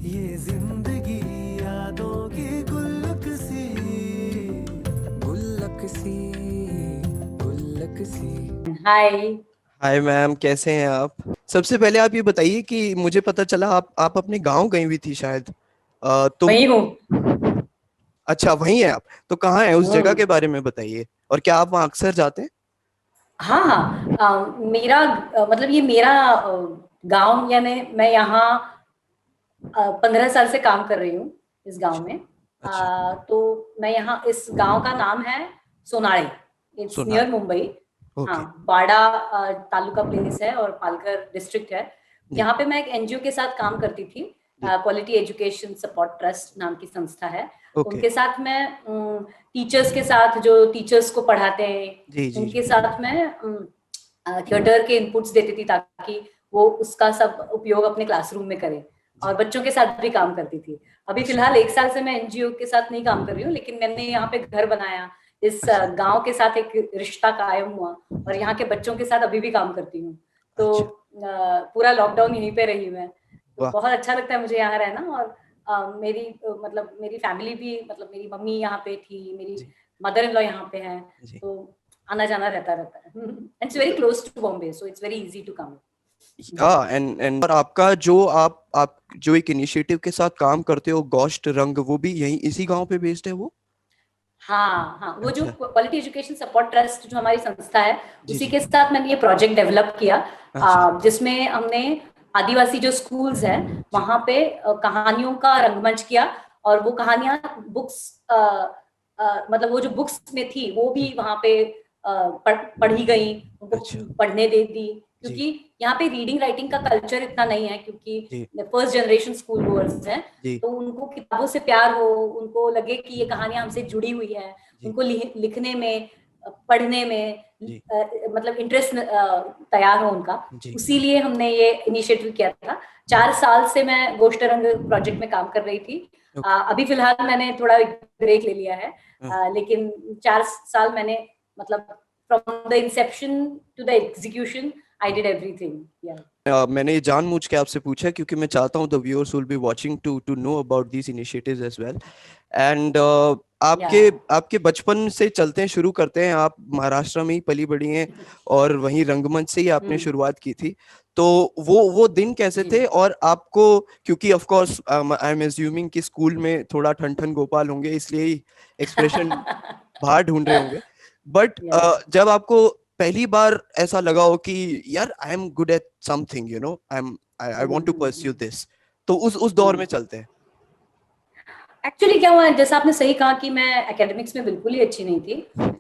ये जिंदगी यादों की गुल्लक सी, गुल्लक सी, गुल्लक सी। हाय। हाय मैम, कैसे हैं आप? सबसे पहले आप ये बताइए कि मुझे पता चला आप अपने गांव गई हुई थी शायद। तो वही हूँ। अच्छा, वहीं है आप? तो कहाँ है, उस जगह हम्म। के बारे में बताइए। और क्या आप वहाँ अक्सर जाते हैं? हाँ हाँ, मेरा मतलब ये मेरा गांव, यानी मैं यहाँ 15 साल से काम कर रही हूँ इस गांव अच्छा। में। अच्छा। तो मैं यहाँ, इस गांव का नाम है सोनाड़ी। इट्स नियर सोनार। मुंबई। हाँ, ओके। बाड़ा तालुका प्लेस है और पालघर डिस्ट्रिक्ट है। जी। यहाँ पे मैं एक एनजीओ के साथ काम करती थी। जी। क्वालिटी एजुकेशन सपोर्ट ट्रस्ट नाम की संस्था है। ओके। उनके साथ मैं टीचर्स के साथ, जो टीचर्स को पढ़ाते हैं, जी जी जी। उनके साथ मैं थिएटर के इनपुट्स देती थी, ताकि वो उसका सब उपयोग अपने क्लासरूम में करें। और जी। बच्चों के साथ भी काम करती थी। अभी अच्छा। फिलहाल 1 साल से मैं एनजीओ के साथ नहीं काम कर रही हूँ, लेकिन मैंने यहाँ पे घर बनाया। इस अच्छा। गांव के साथ एक रिश्ता कायम हुआ, और जी। यहाँ के बच्चों के साथ अभी भी काम करती हूँ। तो अच्छा। पूरा लॉकडाउन यहीं पे रही मैं। तो वाह। बहुत अच्छा लगता है मुझे यहाँ रहना। और मेरी मतलब मेरी फैमिली भी, मतलब मेरी मम्मी यहाँ पे थी, मेरी जी मदर इन लॉ यहाँ पे है। जी। तो आना जाना रहता है। It's very close to Bombay, so it's very easy to come. Yeah and और आपका जो आप जो एक इनिशिएटिव के साथ काम करते हो, गोश्त रंग, वो भी यहीं इसी गांव पे बेस्ड है वो? हाँ हाँ, वो जो अच्छा। क्वालिटी एजुकेशन सपोर्ट ट्रस्ट जो हमारी संस्था है, जी उसी जी। के साथ मैंने ये प्रोजेक्ट डेवलप किया। अच्छा। जिसमें हमने आदिवासी जो स्कूल्स हैं जी वहां पे कहानियों का रंगमंच किया। और वो कहानियां बुक्स, मतलब वो जो बुक्स में थी वो भी जी। वहां पे पढ़ी गई, उनको अच्छा। पढ़ने दे दी। जी क्योंकि यहाँ पे रीडिंग राइटिंग का कल्चर इतना नहीं है, क्योंकि जी फर्स्ट जनरेशन स्कूल गोअर्स हैं। जी तो उनको किताबों से प्यार हो, उनको लगे कि ये कहानियां हमसे जुड़ी हुई है, जी उनको लिखने में, पढ़ने में जी मतलब इंटरेस्ट तैयार हो उनका। जी। उसीलिए हमने ये इनिशिएटिव किया था। 4 साल से मैं गोष्ट रंग प्रोजेक्ट में काम कर रही थी। ओके। अभी फिलहाल मैंने थोड़ा ब्रेक ले लिया है। हाँ। लेकिन 4 साल मैंने, मतलब from the inception to the execution, I did everything. Yeah मैंने ये जानबूझ के आपसे पूछा क्योंकि मैं चाहता हूँ the viewers will be watching to know about these initiatives as well. And yeah आपके आपके बचपन से चलते हैं, शुरू करते हैं। आप महाराष्ट्र में ही पली बड़ी हैं और वहीं रंगमंच से ही आपने शुरुआत की थी। तो वो दिन कैसे जी। थे? और आपको, क्योंकि of course I am assuming कि स्कूल में थोड़ा ठन ठन गोपाल होंगे, इसलिए ही एक्सप्रेशन बाहर ढूंढ रहे होंगे। बट या जब आपको पहली बार ऐसा लगा हो कि यार I am good at something, I want to pursue this, तो उस दौर में चलते हैं। एक्चुअली क्या हुआ है, जैसा आपने सही कहा कि मैं एकेडमिक्स में बिल्कुल ही अच्छी नहीं थी,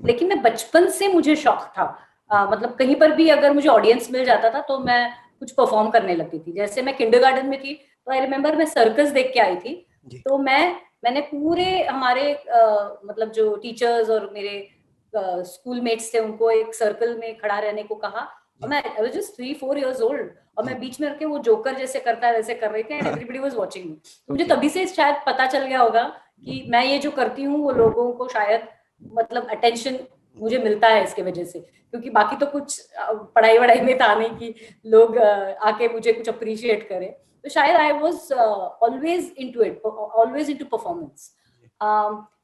लेकिन मैं बचपन से, मुझे शौक था। मतलब कहीं पर भी अगर मुझे ऑडियंस मिल जाता था तो मैं कुछ परफॉर्म करने लगती थी। जैसे मैं किंडरगार्टन में थी तो आई रिमेम्बर मैं सर्कस देख के आई थी। जी तो मैंने पूरे हमारे मतलब जो टीचर्स और मेरे स्कूल मेट्स थे उनको एक सर्कल में खड़ा रहने को कहा। और जी मैं I was just 3-4 years old, और जी। मैं बीच में रख के वो जोकर जैसे करता है वैसे कर रही थी, and everybody was watching me. मुझे ओके। तभी से शायद पता चल गया होगा कि मैं ये जो करती हूँ वो लोगों को शायद, मतलब अटेंशन मुझे मिलता है इसके वजह से। क्योंकि बाकी तो कुछ पढ़ाई वढ़ाई में था नहीं कि लोग आके मुझे कुछ अप्रिशिएट करें। तो शायद I was always into it, always into performance.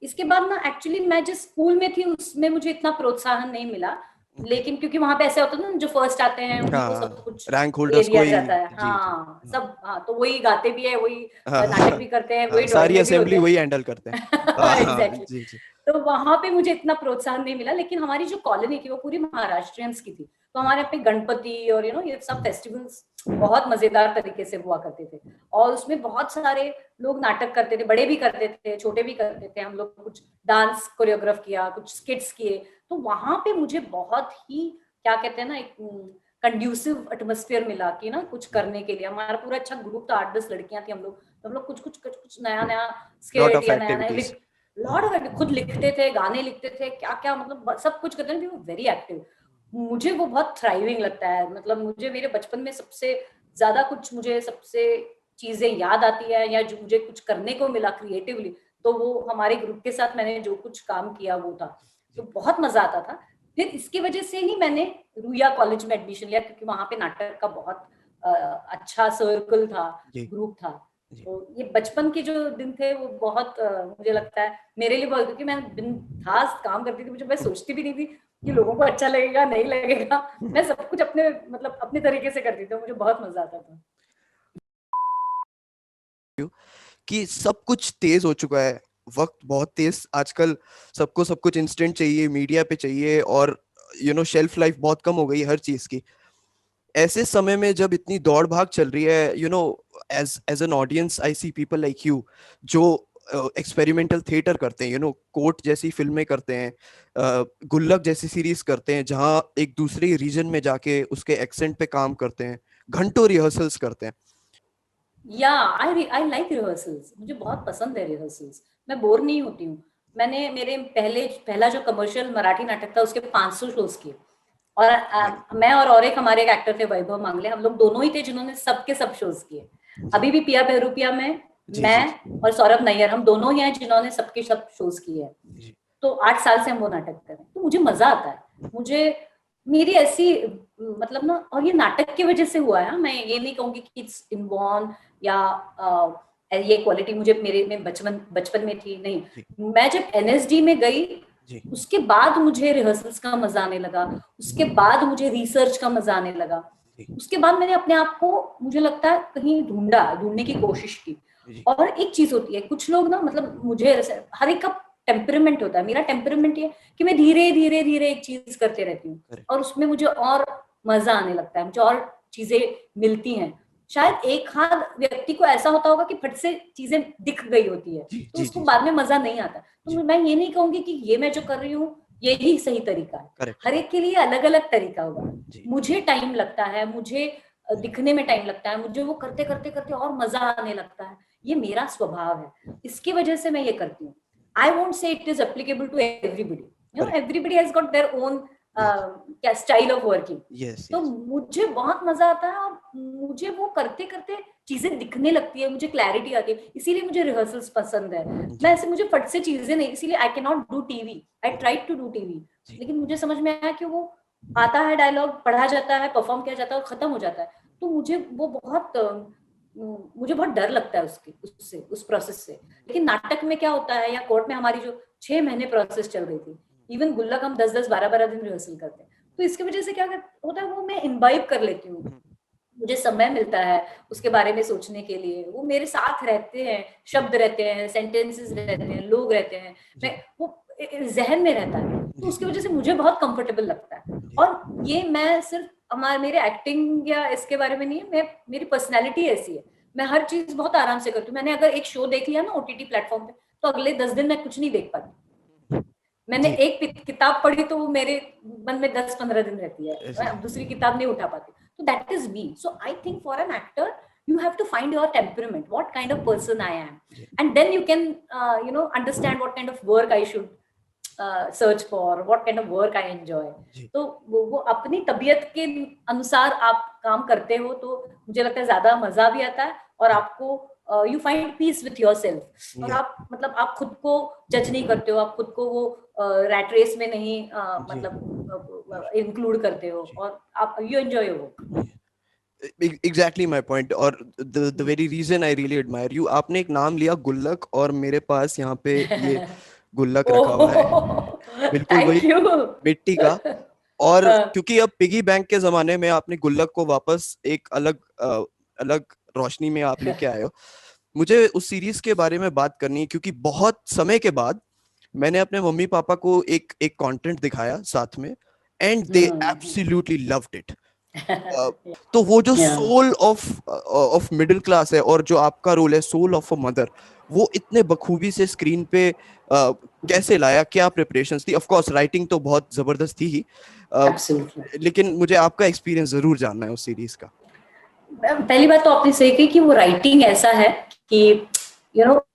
इसके बाद ना, एक्चुअली मैं जिस स्कूल में थी उसमें मुझे इतना प्रोत्साहन नहीं मिला। ओके। लेकिन क्योंकि वहां पे ऐसे होता है ना, जो फर्स्ट आते हैं उनको सब हाँ, कुछ रैंक दे होल्डर्स को दिया ही। जाता है। जी जी। हाँ हाँ सब, हाँ तो वही गाते भी है, वही हाँ नाटक भी करते हैं, हाँ, वही ड्राइंग सारी में भी होते असेंबली हैं। वही हैंडल करते हैं। हाँ हाँ, एग्जैक्टली। जी जी। तो वहां पे मुझे इतना प्रोत्साहन नहीं मिला। लेकिन हमारी जो कॉलोनी थी वो पूरी महाराष्ट्रियंस की थी, तो हमारे यहाँ पे गणपति और ये सब फेस्टिवल्स बहुत मजेदार तरीके से हुआ करते थे। और उसमें बहुत सारे लोग नाटक करते थे, बड़े भी करते थे, छोटे भी करते थे। हम लोग कुछ डांस कोरियोग्राफ किया, कुछ स्किट्स किए। तो वहां पे मुझे बहुत ही, क्या कहते हैं ना, एक कंड्यूसिव एटमोस्फेयर मिला कि ना कुछ करने के लिए। हमारा पूरा अच्छा ग्रुप था, 8-10 लड़कियां थी हम लोग। तो हम लोग कुछ कुछ कुछ कुछ नया नया लॉट स्केट ऑफ या नया नया एक्टिविटीज। लॉट ऑफ, खुद लिखते थे, गाने लिखते थे, क्या क्या, मतलब सब कुछ करते थे। Very active. मुझे वो बहुत थ्राइविंग लगता है। मतलब मुझे मेरे बचपन में सबसे ज्यादा, कुछ मुझे सबसे चीजें याद आती है या जो मुझे कुछ करने को मिला क्रिएटिवली, तो वो हमारे ग्रुप के साथ मैंने जो कुछ काम किया वो था। तो बहुत मजा आता था। फिर इसकी वजह से ही मैंने रूया कॉलेज में एडमिशन लिया, क्योंकि वहां पे नाटक का बहुत अच्छा सर्कल था, जी ग्रुप था। जी। तो ये बचपन के जो दिन थे वो बहुत मुझे लगता है मेरे लिए बहुत, क्योंकि मैं बिनधास्त काम करती थी, मुझे मैं सोचती भी नहीं थी कि लोगों को अच्छा लगेगा नहीं लगेगा। मैं सब कुछ अपने मतलब अपने तरीके से करती थी, मुझे बहुत मजा आता था। कि सब कुछ तेज हो चुका है, वक्त बहुत तेज आजकल, सबको सब कुछ इंस्टेंट चाहिए, मीडिया पे चाहिए, और शेल्फ लाइफ बहुत कम हो गई है हर चीज की। ऐसे समय में जब इतनी दौड़ भाग चल रही है, as as an audience I see people like you, जो एक्सपेरिमेंटल थिएटर करते हैं, कोर्ट जैसी फिल्में करते हैं, गुल्लक जैसी सीरीज करते हैं, जहाँ एक दूसरे रीजन में जाके उसके एक्सेंट पे काम करते हैं, घंटों रिहर्सल्स करते हैं। या आई लाइक रिहर्सल्स, मुझे बहुत पसंद है रिहर्सल्स, मैं बोर नहीं होती हूँ। मैंने मेरे पहला जो कमर्शियल मराठी नाटक था उसके 500 शोज किए, और मैं और एक हमारे एक एक्टर थे वैभव मांगले, हम लोग दोनों ही थे जिन्होंने सबके सब शोज किए। अभी भी पिया बहरूपिया में जी जी मैं और सौरभ नैयर, हम दोनों ही हैं जिन्होंने सबके सब शोज किए हैं। जी तो 8 साल से हम वो नाटक कर रहे हैं, तो मुझे मजा आता है। मुझे मेरी ऐसी मतलब ना, और ये नाटक की वजह से हुआ है, मैं ये नहीं कहूंगी कि इट्स इनबॉर्न या ये क्वालिटी मुझे मेरे में बचपन बचपन में थी, नहीं। जी मैं जब एनएसडी में गई, जी उसके बाद मुझे रिहर्सल्स का मजा आने लगा, उसके बाद मुझे रिसर्च का मजा आने लगा, जी उसके बाद मैंने अपने आप को, मुझे लगता है, कहीं ढूंढने की कोशिश की। जी और एक चीज होती है, कुछ लोग ना, मतलब मुझे हर एक का टेम्परमेंट होता है, मेरा टेम्परमेंट ये कि मैं धीरे धीरे धीरे एक चीज करते रहती हूँ, करेक्ट। और उसमें मुझे और मजा आने लगता है, मुझे और चीजें मिलती हैं। शायद एक हाथ व्यक्ति को ऐसा होता होगा कि फट से चीजें दिख गई होती है, जी तो जी उसको जी बाद में मजा नहीं आता। जी तो मैं ये नहीं कहूंगी कि ये मैं जो कर रही हूँ यही सही तरीका है, करेक्ट। हर एक के लिए अलग अलग तरीका होगा। जी मुझे टाइम लगता है, मुझे दिखने में टाइम लगता है, मुझे वो करते करते करते और मजा आने लगता है, ये मेरा स्वभाव है, इसकी वजह से मैं ये करती हूँ। I won't say it is applicable to everybody, correct. Everybody has got their own yes क्या स्टाइल ऑफ वर्किंग। यस तो यस। मुझे बहुत मजा आता है, और मुझे वो करते करते चीजें दिखने लगती है, मुझे क्लैरिटी आती है, इसीलिए मुझे रिहर्सल्स पसंद है। मैं जी ऐसे, मुझे फट से चीजें नहीं, इसीलिए I can not do TV, I try to do TV, जी लेकिन मुझे समझ में आया कि वो आता है, डायलॉग पढ़ा जाता है, परफॉर्म किया जाता है और खत्म हो जाता है। तो मुझे वो बहुत मुझे बहुत डर लगता है उससे, उस प्रोसेस से। लेकिन नाटक में क्या होता है, या कोर्ट में हमारी जो 6 महीने प्रोसेस चल रही थी, इवन गुल्लक हम 10-10 12-12 दिन रिहर्सल करते हैं, तो इसकी वजह से क्या होता है, वो मैं इम्बाइब कर लेती हूँ, मुझे समय मिलता है उसके बारे में सोचने के लिए, वो मेरे साथ रहते हैं, शब्द रहते हैं, सेंटेंसेस रहते हैं, लोग रहते हैं, मैं जी वो जहन में रहता है, तो जी उसकी वजह से मुझे बहुत कंफर्टेबल लगता है। जी और ये मैं सिर्फ हमारे मेरे एक्टिंग या इसके बारे में नहीं है, मैं मेरी पर्सनैलिटी ऐसी है, मैं हर चीज बहुत आराम से करती हूँ। मैंने अगर एक शो देख लिया ना ओटीटी प्लेटफॉर्म पे, तो अगले 10 दिन मैं कुछ नहीं देख पाती। मैंने जी। एक किताब पढ़ी तो वो मेरे मन में 10-15 दिन रहती है, जी मैं दूसरी किताब नहीं उठा पाती। तो that is me. So I think for an actor you have to find your temperament, what kind of person I am, जी and then you can understand what kind of work I should search for, what kind of work I enjoy. जी तो वो अपनी तबीयत के अनुसार आप काम करते हो, तो मुझे लगता है ज्यादा मजा भी आता है, और आपको you find peace with your self, और जी आप मतलब आप खुद को जज नहीं करते हो, आप खुद को वो रैट रेस में नहीं जी मतलब इंक्लूड करते हो, जी। और आप you enjoy your work. Exactly my point, और the very reason I really admire you, आपने एक नाम लिया गुल्लक, और मेरे पास यहाँ पे ये गुल्लक रखा हुआ है, बिल्कुल वही थैंक यू। मिट्टी का। और क्योंकि अब पिगी बैंक के जमाने में आपने गुल्लक को वापस एक अलग रोशनी में आप लेके आए हो, मुझे उस सीरीज के बारे में बात करनी है, क्योंकि बहुत समय के बाद मैंने अपने मम्मी पापा को एक एक कंटेंट दिखाया साथ में, and they absolutely loved it. तो वो जो सोल ऑफ मिडिल क्लास है, और जो आपका रोल है सोल ऑफ अ मदर, वो इतने बखूबी से स्क्रीन पे कैसे लाया, क्या प्रिपरेशंस थी? ऑफ कोर्स राइटिंग तो बहुत जबरदस्त थी ही, एब्सोल्युटली। लेकिन मुझे आपका एक्सपीरियंस जरूर जानना है उस सीरीज का। पहली बात तो आपने सही कही कि वो राइटिंग ऐसा है कि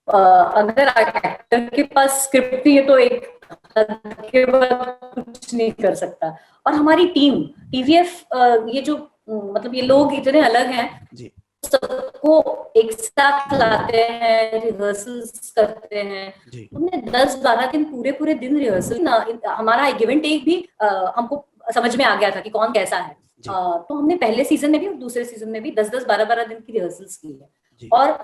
अगर एक्टर के पास स्क्रिप्ट नहीं है तो एक हद के बाद कुछ नहीं कर सकता। और हमारी टीम टीवीएफ, ये जो मतलब ये लोग इतने अलग हैं, जी सबको एक साथ लाते हैं, रिहर्सल्स करते हैं। जी हमने 10-12 दिन पूरे पूरे दिन रिहर्सल ना, हमारा गिव एंड टेक भी हमको समझ में आ गया था कि कौन कैसा है। जी तो हमने पहले सीजन में भी और दूसरे सीजन में भी 10-10 12-12 दिन की रिहर्सल्स की है। जी और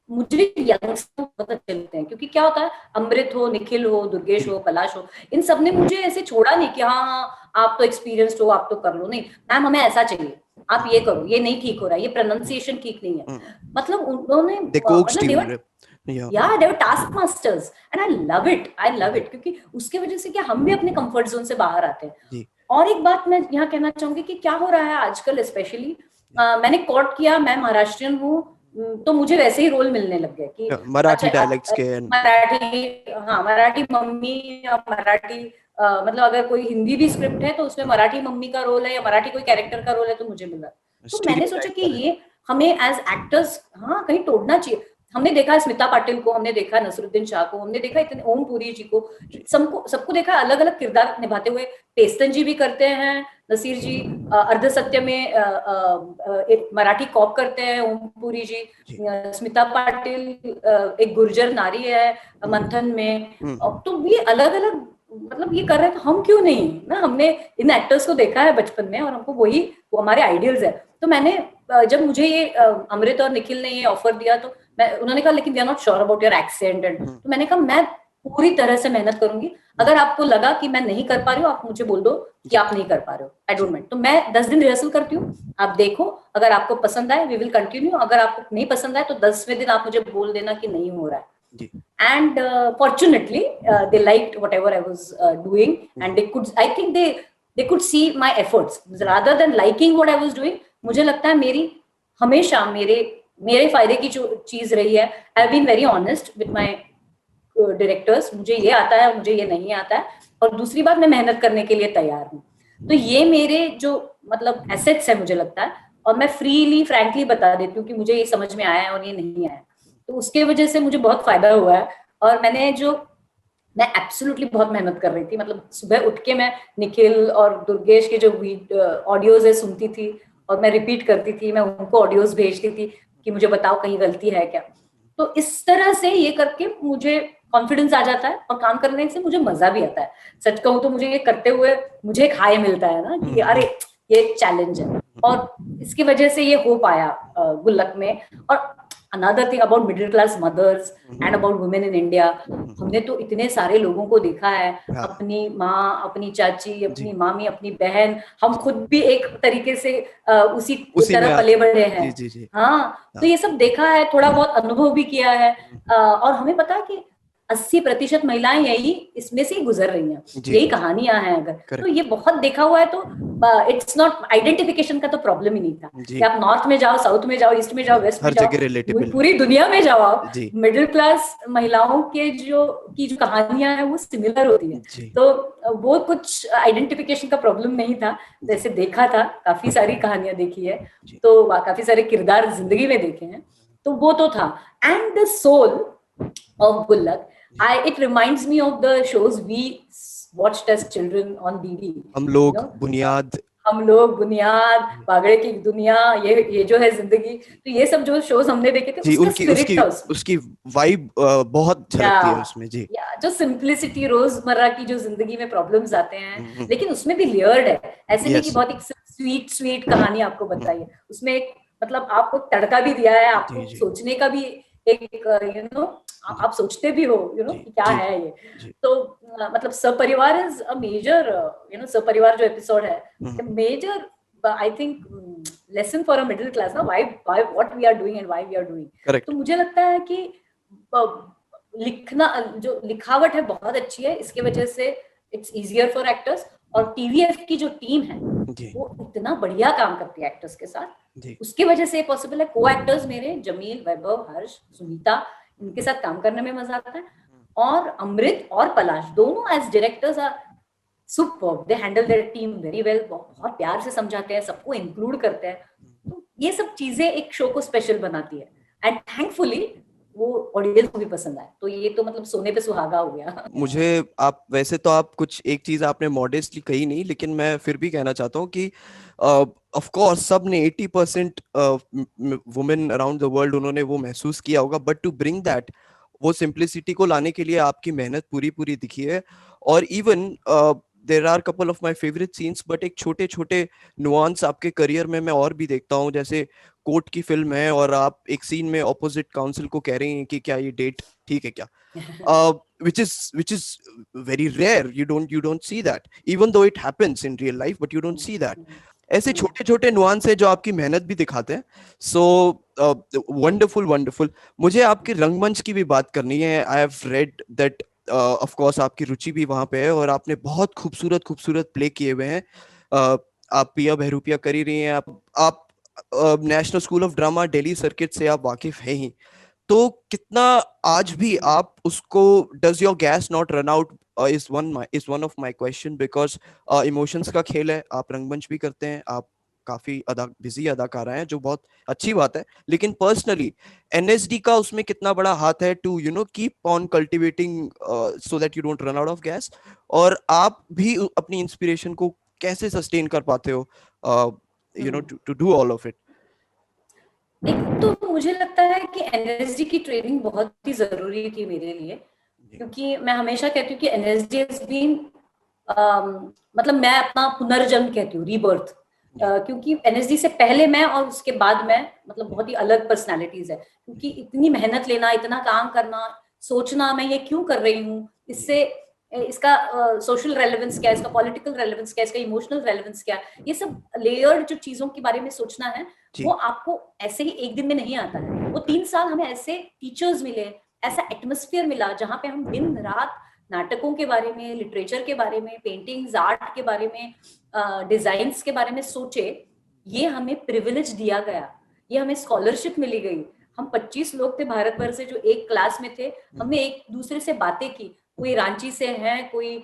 मुझे यंगस्टर बहुत अच्छे लगते हैं, क्योंकि क्या होता है, अमृत हो, निखिल हो, दुर्गेश हो, पलाश हो, इन सब ने मुझे ऐसे छोड़ा नहीं कि हाँ हाँ आप तो एक्सपीरियंस्ड हो, आप तो कर लो, नहीं मैम हमें ऐसा चाहिए, आप ये करो, ये नहीं ठीक हो रहा है, ये प्रोनाउंसिएशन ठीक नहीं है, मतलब उन्होंने they coaxed मतलब you, yeah, they were task masters and I love it, क्योंकि उसके वजह से क्या हम भी अपने कंफर्ट जोन से बाहर आते हैं। जी, और एक बात मैं यहाँ कहना चाहूंगी कि क्या हो रहा है आजकल स्पेशली, मैंने कॉट किया, मैं महाराष्ट्रियन हूँ, तो मुझे वैसे ही रोल मिलने लग गए कि मराठी अच्छा डायलेक्ट्स के मराठी, हाँ मराठी मम्मी या मराठी मतलब अगर कोई हिंदी भी स्क्रिप्ट है तो उसमें मराठी मम्मी का रोल है या मराठी कोई कैरेक्टर का रोल है तो मुझे मिला। तो मैंने सोचा कि ये हमें एज एक्टर्स हाँ कहीं तोड़ना चाहिए। हमने देखा स्मिता पाटिल को, हमने देखा नसरुद्दीन शाह को, हमने देखा इतने ओम पुरी जी को, सबको देखा अलग अलग किरदार निभाते हुए। पेस्तन जी भी करते हैं, नसीर जी अर्ध सत्य में एक मराठी कॉप करते हैं, ओम पुरी जी, स्मिता पाटिल एक गुर्जर नारी है मंथन में। तो ये अलग अलग मतलब ये कर रहे हैं, तो हम क्यों नहीं ना, हमने इन एक्टर्स को देखा है बचपन में और हमको वही वो हमारे आइडियल्स है। तो मैंने जब मुझे ये अमृत और निखिल ने ये ऑफर दिया तो उन्होंने कहा लेकिन we are not sure about your accent and, तो मैंने कहा मैं पूरी तरह से मेहनत करूंगी, अगर आपको लगा कि मैं नहीं कर पा रही हूँ आप मुझे बोल दो कि आप नहीं कर पा रहे हो, आई डोंट माइंड। तो मैं 10 दिन रिहर्सल करती हूँ, आप देखो, अगर आपको पसंद आए वी विल कंटिन्यू, अगर आपको नहीं पसंद आए तो 10वें दिन आप मुझे बोल देना कि नहीं हो रहा है। And fortunately they liked whatever I was doing, and I think they could see my efforts rather than liking what I was doing। मुझे लगता है मेरी हमेशा मेरे फायदे की जो चीज रही है, I have been very honest with my directors, मुझे ये आता है, मुझे ये नहीं आता है, और दूसरी बात मैं मेहनत करने के लिए तैयार हूँ। तो ये मेरे जो मतलब एसेट्स है मुझे लगता है, और मैं फ्रीली फ्रैंकली बता देती हूँ कि मुझे ये समझ में आया है और ये नहीं आया, तो उसके वजह से मुझे बहुत फायदा हुआ है। और मैं एब्सोल्युटली बहुत मेहनत कर रही थी, मतलब सुबह उठ के मैं निखिल और दुर्गेश के जो ऑडियोज है सुनती थी और मैं रिपीट करती थी, मैं उनको ऑडियोज भेजती थी कि मुझे बताओ कहीं गलती है क्या। तो इस तरह से ये करके मुझे कॉन्फिडेंस आ जाता है और काम करने से मुझे मजा भी आता है। सच कहूँ तो मुझे ये करते हुए मुझे एक हाई मिलता है ना कि अरे ये चैलेंज है, और इसकी वजह से ये हो पाया गुल्लक में। और another thing about middle class mothers and about women in India, हमने तो इतने सारे लोगों को देखा है, अपनी माँ, अपनी चाची, अपनी मामी, अपनी बहन, हम खुद भी एक तरीके से उसी तरह पले बढ़े हैं। हाँ, तो ये सब देखा है, थोड़ा बहुत अनुभव भी किया है, और हमें पता है कि 80% महिलाएं यही इसमें से ही गुजर रही हैं, यही कहानियां हैं। अगर तो ये बहुत देखा हुआ है, तो इट्स नॉट आइडेंटिफिकेशन का तो प्रॉब्लम ही नहीं था कि आप नॉर्थ में जाओ, साउथ में जाओ, ईस्ट में जाओ, वेस्ट में जाओ, पूरी दुनिया में जाओ आप, मिडिल क्लास महिलाओं के जो कहानियां हैं वो सिमिलर होती है। तो वो कुछ आइडेंटिफिकेशन का प्रॉब्लम नहीं था, जैसे देखा था, काफी सारी कहानियां देखी है, तो काफी सारे किरदार जिंदगी में देखे हैं, तो वो तो था। And the soul of Gullak, it reminds me of the shows we watched as children on DD। हम लोग बुनियाद, बागड़े की दुनिया, ये जो है जिंदगी, तो ये सब जो शोज हमने देखे थे, उसकी वाइब बहुत झलकती है उसमें जी। जो सिंप्लिसिटी, रोजमर्रा की जो जिंदगी में प्रॉब्लम्स आते हैं, लेकिन उसमें भी लेयर्ड है, ऐसे नहीं कि बहुत एक स्वीट कहानी आपको बताई है, उसमें एक मतलब आपको तड़का भी दिया है, आपको सोचने का भी एक आप सोचते भी हो कि क्या है ये। तो मतलब सपरिवार इज अ मेजर सपरिवार जो एपिसोड है, major I think lesson for a middle class ना, why what we are doing and why we are doing. तो मुझे लगता है कि लिखना, जो लिखावट है बहुत अच्छी है, इसके वजह से इट्स इजियर फॉर एक्टर्स। और टीवीएफ की जो टीम है वो इतना बढ़िया काम करती है एक्टर्स के साथ, उसकी वजह से पॉसिबल है। को एक्टर्स मेरे जमील, वैभव, हर्ष, सुनीता, इनके साथ काम करने में मजा आता है। और अमृत और पलाश दोनों as directors are superb, they handle their team very well, बहुत प्यार से समझाते हैं, सबको इंक्लूड करते हैं। तो ये सब चीजें एक शो को स्पेशल बनाती है, एंड थैंकफुली वो ऑडियंस को भी पसंद आए, तो ये तो मतलब सोने पे सुहागा हो गया। मुझे आप वैसे तो आप कुछ एक चीज आपने मॉडेस्टली कही नहीं, लेकिन मैं फिर भी कहना चाहता हूँ कि ऑफ कोर्स सब ने 80% वुमेन अराउंड द वर्ल्ड उन्होंने वो महसूस किया होगा, बट टू ब्रिंग दैट, वो सिंप्लिसिटी को लाने के लिए आपकी मेहनत पूरी दिखी है। और even there are couple of my favourite scenes, but एक छोटे छोटे नुआंस आपके करियर में मैं और भी देखता हूँ, जैसे कोर्ट की फिल्म है और आप एक सीन में ऑपोजिट काउंसिल को कह रही हैं कि क्या ये डेट ठीक है क्या, which is very rare. You don't see that, even though it happens in real life, but you don't see that. ऐसे छोटे छोटे नुआंस है जो आपकी मेहनत भी दिखाते हैं. So wonderful wonderful. मुझे आपके रंगमंच की भी बात करनी है. I have read that of course आपकी रुचि भी वहां पे है और आपने बहुत खूबसूरत खूबसूरत प्ले किए हुए हैं. आप पिया बहरूपिया कर ही रही हैं. आप national school of drama Delhi circuit से आप वाकिफ हैं ही. तो कितना आज भी आप उसको, does your gas not run out, is one of my question, because emotions का खेल है. आप रंगमंच भी करते हैं, आप काफी बिजी अदाकारा हैं, जो बहुत अच्छी बात है. लेकिन पर्सनली एनएसडी का उसमें कितना बड़ा हाथ है to keep on cultivating so that you don't run out of gas. और आप भी अपनी इंस्पिरेशन को कैसे सस्टेन कर पाते हो to do all of it? एक तो मुझे लगता है कि एनएसडी की ट्रेनिंग बहुत ही जरूरी थी मेरे लिए, क्योंकि मैं हमेशा कहती हूँ कि एनएसडी हैज बीन, मतलब मैं अपना पुनर्जन्म कहती हूँ, रीबर्थ. क्योंकि एनएसडी से पहले मैं और उसके बाद मैं, मतलब बहुत ही अलग पर्सनालिटीज है. क्योंकि इतनी मेहनत लेना, इतना काम करना, सोचना मैं ये क्यों कर रही हूँ, इससे इसका सोशल रेलेवेंस क्या है, इसका पॉलिटिकल रेलेवेंस क्या है, इसका इमोशनल रेलेवेंस क्या है, ये सब लेयर्ड जो चीजों के बारे में सोचना है, वो आपको ऐसे ही एक दिन में नहीं आता है. वो 3 साल हमें ऐसे टीचर्स मिले, ऐसा एटमॉस्फेयर मिला जहाँ पे हम दिन रात नाटकों के बारे में, लिटरेचर के बारे में, पेंटिंग्स, आर्ट के बारे में, डिजाइन्स के बारे में सोचे. ये हमें प्रिविलेज दिया गया, ये हमें स्कॉलरशिप मिली गई. हम 25 लोग थे भारत भर से जो एक क्लास में थे. हमने एक दूसरे से बातें की. कोई रांची से है, कोई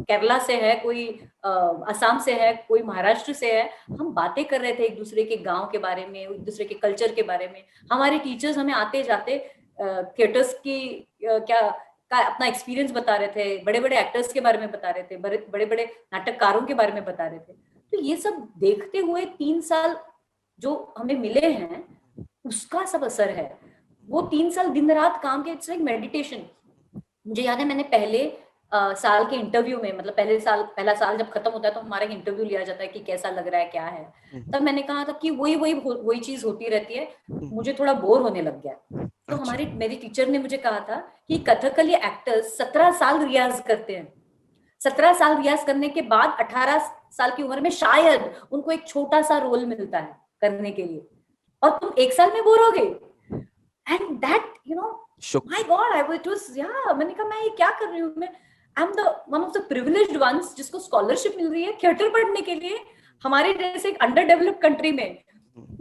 केरला से है, कोई असम से है, कोई महाराष्ट्र से है. हम बातें कर रहे थे एक दूसरे के गांव के बारे में, एक दूसरे के कल्चर के बारे में. हमारे टीचर्स हमें आते जाते थिएटर्स की क्या का अपना एक्सपीरियंस बता रहे थे, बड़े बड़े एक्टर्स के बारे में बता रहे थे, बड़े बड़े नाटककारों के बारे में बता रहे थे. तो ये सब देखते हुए 3 साल जो हमें मिले हैं, उसका सब असर है. वो 3 साल दिन रात काम के, इट्स लाइक मेडिटेशन. मुझे याद है मैंने पहले साल के इंटरव्यू में, मतलब पहला साल जब खत्म होता है तो हमारा इंटरव्यू लिया जाता है कि कैसा लग रहा है, क्या है. तब मैंने कहा था कि वही चीज होती रहती है, मुझे थोड़ा बोर होने लग गया. तो मेरी टीचर ने मुझे कहा था कि कथकली एक्टर्स 17 साल रियाज करते हैं. 17 साल रियाज करने के बाद 18 साल की उम्र में शायद उनको एक छोटा सा रोल मिलता है करने के लिए, और तुम 1 साल में बोर हो गए. एंड दैट माय गॉड, मैंने कहा मैं ये क्या कर रही हूँ. मैं I am the one of the privileged ones जिसको स्कॉलरशिप मिल रही है थिएटर पढ़ने के लिए. हमारे जैसे एक अंडर डेवलप्ड कंट्री में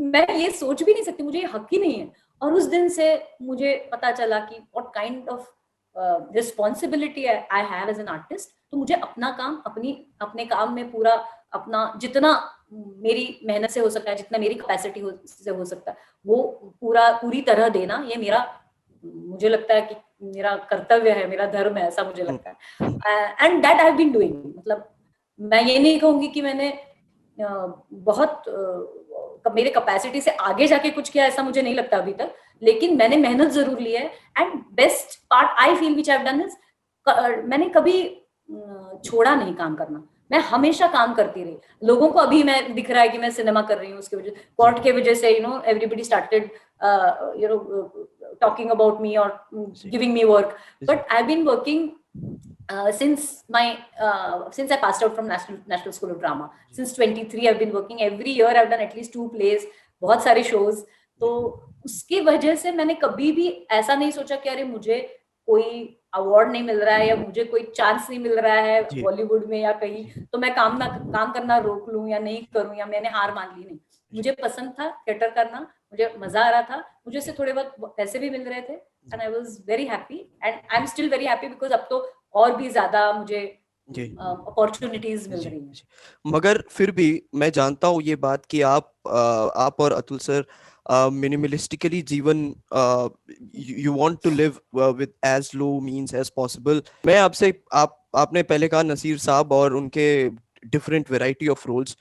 मैं ये सोच भी नहीं सकती, मुझे ये हक ही नहीं है. और उस दिन से मुझे पता चला कि what kind of responsibility I have as an artist. तो मुझे अपना काम, अपने काम में पूरा अपना, जितना मेरी मेहनत से हो सकता है, जितना मेरी कैपेसिटी से हो सकता है, वो पूरी तरह देना, ये मेरा, मुझे लगता है कि मेरा कर्तव्य है, मेरा धर्म है, ऐसा मुझे लगता है. And that I have been doing. मतलब मैं ये नहीं कहूंगी कि मैंने बहुत मेरे कैपेसिटी से आगे जाके कुछ किया, ऐसा मुझे नहीं लगता अभी तक. लेकिन मैंने मेहनत जरूर ली है. And best part I feel which I have done is, मैंने कभी छोड़ा नहीं काम करना. मैं हमेशा काम करती रही. लोगों को अभी मैं दिख रहा है कि मैं सिनेमा कर रही हूँ, उसकी वजह, कोर्ट के वजह से everybody started talking about me or giving me work. But I've been working since I passed out from National School of Drama. Since 23 I've been working. Every year I've done at least 2 plays, बहुत सारे shows. तो उसकी वजह से मैंने कभी भी ऐसा नहीं सोचा कि अरे मुझे कोई अवार्ड नहीं मिल रहा है या मुझे कोई चांस नहीं मिल रहा है बॉलीवुड में या कहीं, तो मैं काम करना रोक लूं या नहीं करूं, या मैंने हार मान ली. नहीं, मुझे पसंद था थिएटर करना, मुझे मजा आ रहा था, मुझे इससे थोड़े बहुत पैसे भी मिल रहे थे. And I was very happy and I am still very happy because अब तो और भी ज्यादा मुझे अपॉर्चुनिटीज मिल रही हैं. मगर फिर भी मैं जानता हूँ ये बात कि आप और अतुल सर minimalistically जीवन, you want to live with as low means as possible. मैं आपसे आपने पहले कहा नसीर साहब और उनके different variety of roles.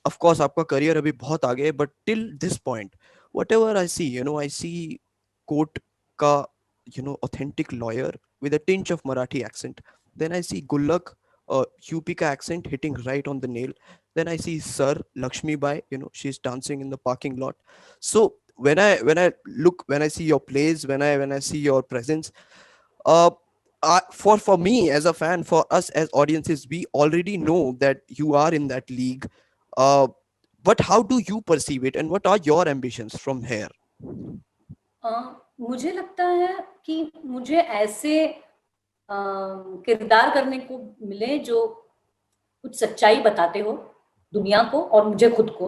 Of course आपका करियर अभी बहुत आगे है, but till this point whatever I see, I see court का authentic lawyer with a tinge of Marathi accent. then I see Gullak, UP ka accent hitting right on the nail. Then I see Sir Lakshmi Bai, she's dancing in the parking lot. So when I see your plays, when I see your presence, uh, for me as a fan, for us as audiences, we already know that you are in that league. Uh, but how do you perceive it, and what are your ambitions from here? मुझे लगता है कि मुझे ऐसे किरदार करने को मिले जो कुछ सच्चाई बताते हो दुनिया को और मुझे खुद को.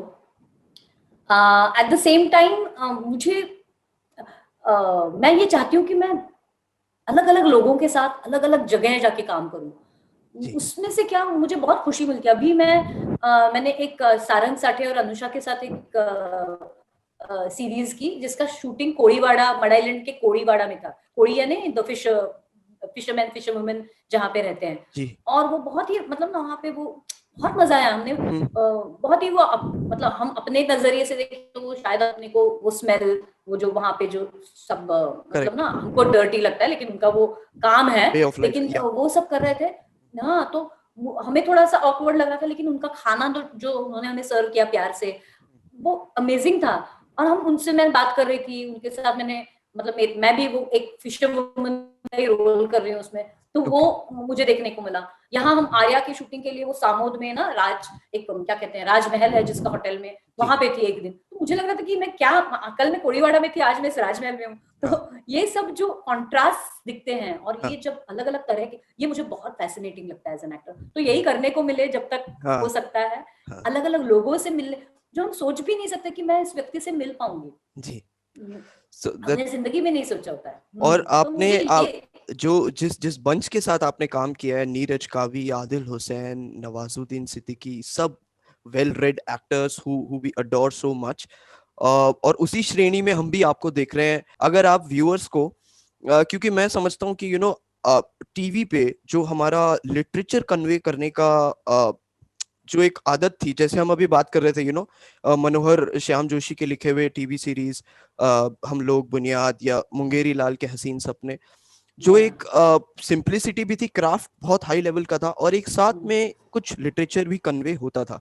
एट द सेम टाइम मुझे मैं ये चाहती हूँ कि मैं अलग अलग लोगों के साथ अलग अलग जगह जाके काम करूँ. उसमें से क्या मुझे बहुत खुशी मिलती है. अभी मैंने एक सारंग साठे और अनुषा के साथ एक सीरीज की जिसका शूटिंग कोड़ीवाड़ा, मड आइलैंड के कोड़ीवाड़ा में था. कोड़ी यानी द फिशरमैन फिशर वुमेन जहाँ पे रहते हैं. और वो बहुत ही मतलब ना वहाँ पे वो बहुत मजा आया. हमने बहुत ही वो मतलब हम अपने नजरिए से देखें तो वो शायद अपने को वो स्मेल, वो जो वहाँ पे जो सब मतलब ना हमको डर्टी लगता है लेकिन उनका वो काम है. लेकिन वो सब कर रहे थे ना, तो हमें थोड़ा सा ऑकवर्ड लग रहा था, लेकिन उनका खाना जो उन्होंने हमें सर्व किया प्यार से, वो अमेजिंग था. और हम उनसे मैं बात कर रही थी, उनके साथ मैंने मतलब मैं भी वो एक फिशर वुमन का ही रोल कर रही हूँ उसमें, तो वो मुझे देखने को मिला. यहाँ हम आर्या की शूटिंग के लिए वो सामोद में ना एक क्या कहते हैं राजमहल है जिसका होटल में, वहां पे थी एक दिन. तो मुझे लग रहा था कि मैं क्या कल मैं कोड़ीवाड़ा में थी, आज मैं इस राजमहल में हूँ. तो ये सब जो कॉन्ट्रास्ट दिखते हैं और ये जब अलग अलग तरह के, ये मुझे बहुत फैसिनेटिंग लगता है एज एन एक्टर. तो यही करने को मिले जब तक हो सकता है, अलग अलग लोगों से मिलने जो हम सोच भी नहीं सकते कि मैं इस व्यक्ति से मिल पाऊंगी जी. अपने जिंदगी में नहीं सोचा होता है. और आपने जो जिस बंच के साथ आपने काम किया है, नीरज कावी, आदिल हुसैन, नवाजुद्दीन सिद्दीकी, सब well read actors who we adore so much, और उसी श्रेणी में हम भी आपको देख रहे हैं. अगर आप व्यूअर्स को क्योंकि मैं समझता हूँ कि टीवी पे जो हमारा लिटरेचर कन्वे करने का जो एक आदत थी, जैसे हम अभी बात कर रहे थे मनोहर श्याम जोशी के लिखे हुए टीवी सीरीज हम लोग, बुनियाद, या मुंगेरी लाल के हसीन सपने, जो एक सिंप्लिसिटी भी थी, क्राफ्ट बहुत हाई लेवल का था, और एक साथ में कुछ लिटरेचर भी कन्वे होता था.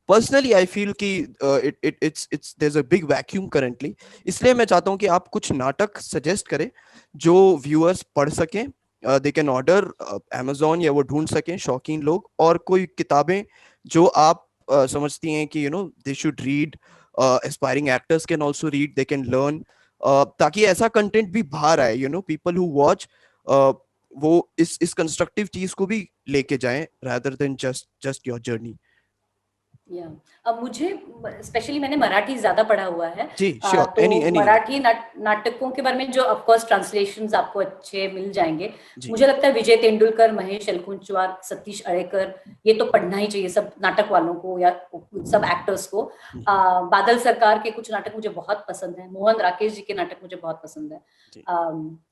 पर्सनली आई फील कि it's there is a big vacuum currently. इसलिए मैं चाहता हूँ कि आप कुछ नाटक सजेस्ट करें जो व्यूअर्स पढ़ सकें, दे कैन ऑर्डर Amazon या वो ढूंढ सकें शौकीन लोग, और कोई किताबें जो आप समझती हैं कि they should read, aspiring actors can also read, they can learn, ताकि ऐसा कंटेंट भी बाहर आए, पीपल हु वॉच वो इस कंस्ट्रक्टिव चीज को भी लेके जाएं rather than just your journey. अब मुझे स्पेशली मैंने मराठी ज्यादा पढ़ा हुआ है जी. श्योर. तो मराठी नाटकों के बारे में जो ऑफ कोर्स ट्रांसलेशंस आपको अच्छे मिल जाएंगे. मुझे लगता है विजय तेंदुलकर, महेश एलकुंचवार, सतीश अड़ेकर, ये तो पढ़ना ही चाहिए सब नाटक वालों को या सब एक्टर्स को. बादल सरकार के कुछ नाटक मुझे बहुत पसंद है. मोहन राकेश जी के नाटक मुझे बहुत पसंद है.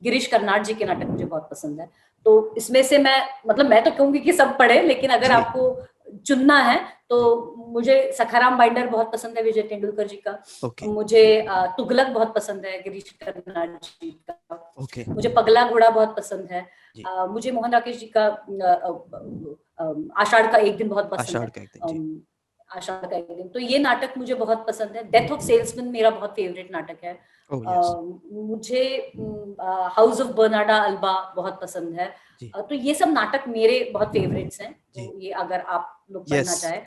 गिरीश कर्नाड जी के नाटक मुझे बहुत पसंद है. तो इसमें से मैं तो कहूंगी कि सब पढ़े, लेकिन अगर आपको चुनना है तो मुझे सखाराम बाइंडर बहुत पसंद है विजय तेंदुलकर जी का. मुझे तुगलक बहुत पसंद है गिरीश कर्नाड जी का. मुझे पगला घोड़ा बहुत पसंद है. मुझे मोहन राकेश जी का आषाढ़ का एक दिन बहुत पसंद है. आषाढ़ का एक दिन, तो ये नाटक मुझे बहुत पसंद है. डेथ ऑफ सेल्समैन मेरा बहुत फेवरेट नाटक है. मुझे हाउस ऑफ बर्नार्डा अल्बा बहुत पसंद है. तो ये सब नाटक मेरे बहुत फेवरेट्स हैं. तो ये अगर आप लोग पढ़ना चाहे,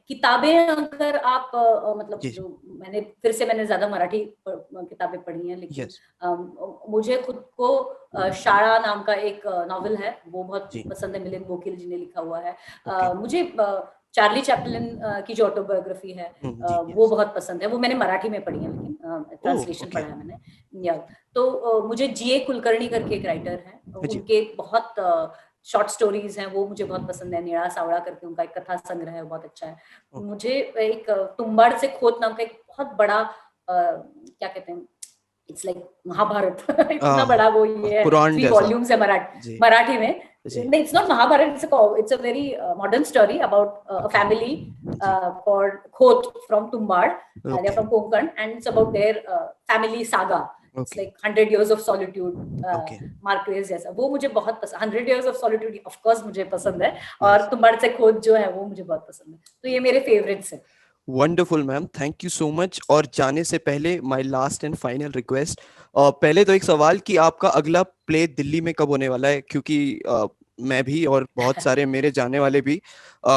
किताबें अगर आप मतलब जो मैंने ज्यादा मराठी किताबें पढ़ी हैं, लेकिन मुझे खुद को शाळा नाम का एक नॉवेल है वो बहुत पसंद है. मिलिंद बोकिल जी ने लिखा हुआ है. मुझे चार्ली चैपलिन की जो ऑटोबायोग्राफी है वो बहुत पसंद है. वो मैंने मराठी में पढ़ी है, लेकिन ट्रांसलेशन पढ़ा है मैंने. तो मुझे जीए कुलकर्णी करके एक राइटर है, उनके बहुत शॉर्ट स्टोरीज हैं, वो मुझे बहुत पसंद है. नीड़ा सावड़ा करके उनका एक कथा संग्रह है, बहुत अच्छा है. मुझे एक तुम्बाड़ से खोत नाम का एक बहुत बड़ा क्या कहते हैं, इट्स लाइक महाभारत इतना बड़ा वो ये है, 3 वॉल्यूम्स है मराठी में. It's not Mahabharata, it's a very modern story about a family called Khot from Tumbad. They're from Konkan, and it's about their family saga. It's Okay. Like 100 years of solitude, Okay. Marquez जैसा, वो मुझे बहुत पसंद, 100 years of solitude of course मुझे पसंद है, Yes. और तुम्बाड़ से खोज जो है वो मुझे बहुत पसंद है, तो ये मेरे फेवरेट्स है। Wonderful ma'am, thank you so much. और जाने से पहले my last and final request, पहले तो एक सवाल कि आपका अगला प्ले दिल्ली में कब होने वाला है, क्योंकि मैं भी और बहुत सारे मेरे जाने वाले भी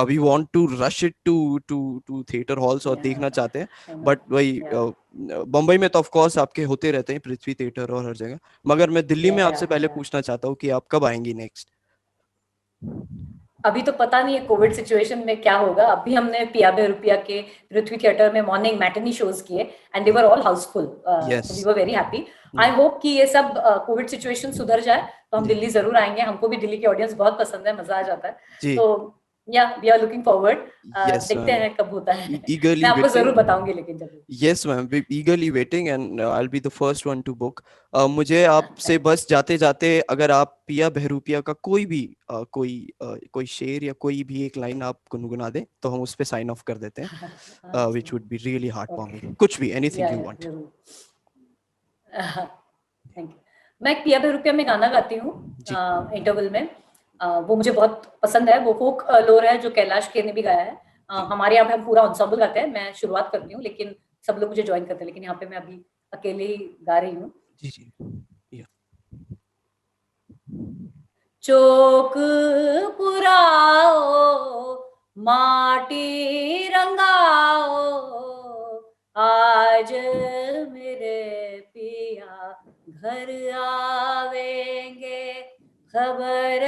we want to rush it to to to theatre halls और देखना चाहते हैं, बट वही बम्बई में तो ऑफ कोर्स आपके होते रहते हैं, पृथ्वी थिएटर और हर जगह, मगर मैं दिल्ली में आपसे पहले पूछना चाहता हूँ कि आप कब आएंगी नेक्स्ट। अभी तो पता नहीं है कोविड सिचुएशन में क्या होगा। अभी हमने पिया बे रुपया के पृथ्वी थिएटर में मॉर्निंग मैटनी शोज किए and they were all housefull, so we were very happy. I hope कि ये सब कोविड सिचुएशन सुधर जाए तो हम दिल्ली जरूर आएंगे, हमको भी दिल्ली की ऑडियंस बहुत पसंद है, मजा आ जाता है, तो या वी आर लुकिंग फॉरवर्ड, देखते हैं कब होता है, मैं आपको जरूर बताऊंगी, लेकिन जब yes ma'am, we eagerly waiting and I will be the first one to book. मुझे आपसे बस जाते जाते अगर आप पिया बहरूपिया का कोई भी कोई शेर या कोई भी एक लाइन आप गुनगुना दें तो हम उस पे साइन ऑफ कर देते हैं, which would be really heart warming, कुछ भी, anything you want. Thank you. मैं एक पिया बहरूपिया में गाना गाती हूँ इंटरवल में, वो मुझे बहुत पसंद है, वो फोक लोर है जो कैलाश खेर ने भी गाया है। हमारे यहाँ पे हम पूरा एंसेम्बल गाते हैं, मैं शुरुआत करती हूँ लेकिन सब लोग मुझे ज्वाइन करते हैं, लेकिन यहाँ पे मैं अभी अकेले ही गा रही हूँ। जी जी। चौक पुराओ माटी रंगाओ, आज मेरे पिया घर आवेंगे, खबर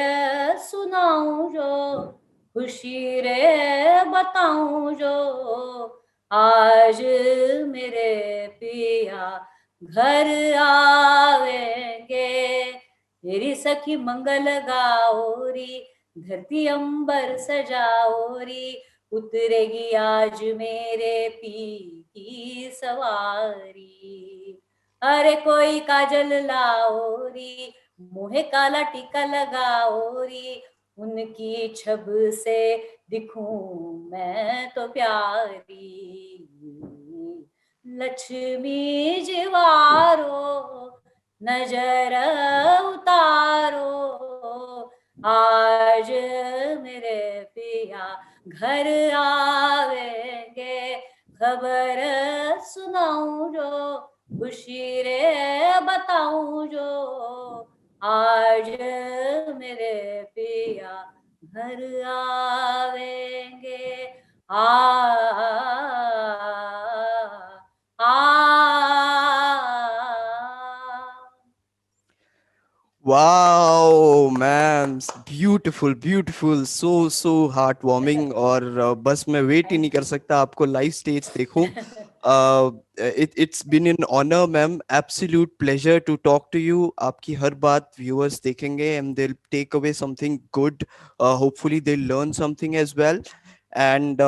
सुनाऊं जो खुशी रे बताऊं जो, आज मेरे पिया घर आवेंगे, मेरी सखी मंगल गाओरी, धरती अंबर सजाओरी, उतरेगी आज मेरे पी की सवारी, अरे कोई काजल लाओरी, मुहे काला टीका लगाओरी, उनकी छब से दिखूं मैं तो प्यारी, लक्ष्मी जीवारो नजर उतारो, आज मेरे पिया घर आवेंगे, खबर सुनाऊं जो खुशी रे बताऊं जो, आज मेरे पिया घर आवेंगे, wow ma'am, beautiful beautiful, so heart warming, और बस मैं वेट ही नहीं कर सकता आपको लाइव स्टेज देखूं। It's been an honour ma'am, absolute pleasure to talk to you. आपकी हर बात व्यूअर्स देखेंगे and they will take away something good, hopefully they learn something as well, and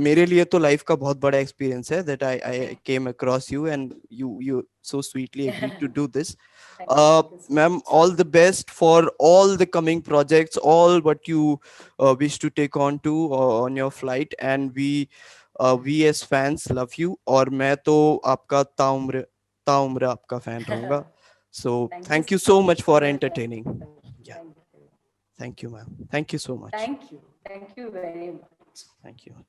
मेरे लिए तो लाइफ का बहुत बड़ा एक्सपीरियंस है that I came across you and you so sweetly agreed to do this. Ma'am, all the best for all the coming projects, all what you wish to take on to on your flight, and we as fans love you, और मैं तो आपका ताउम्र आपका fan रहूंगा, so thank you so much for entertaining. Yeah, thank you ma'am, thank you so much. Thank you very much. Thank you.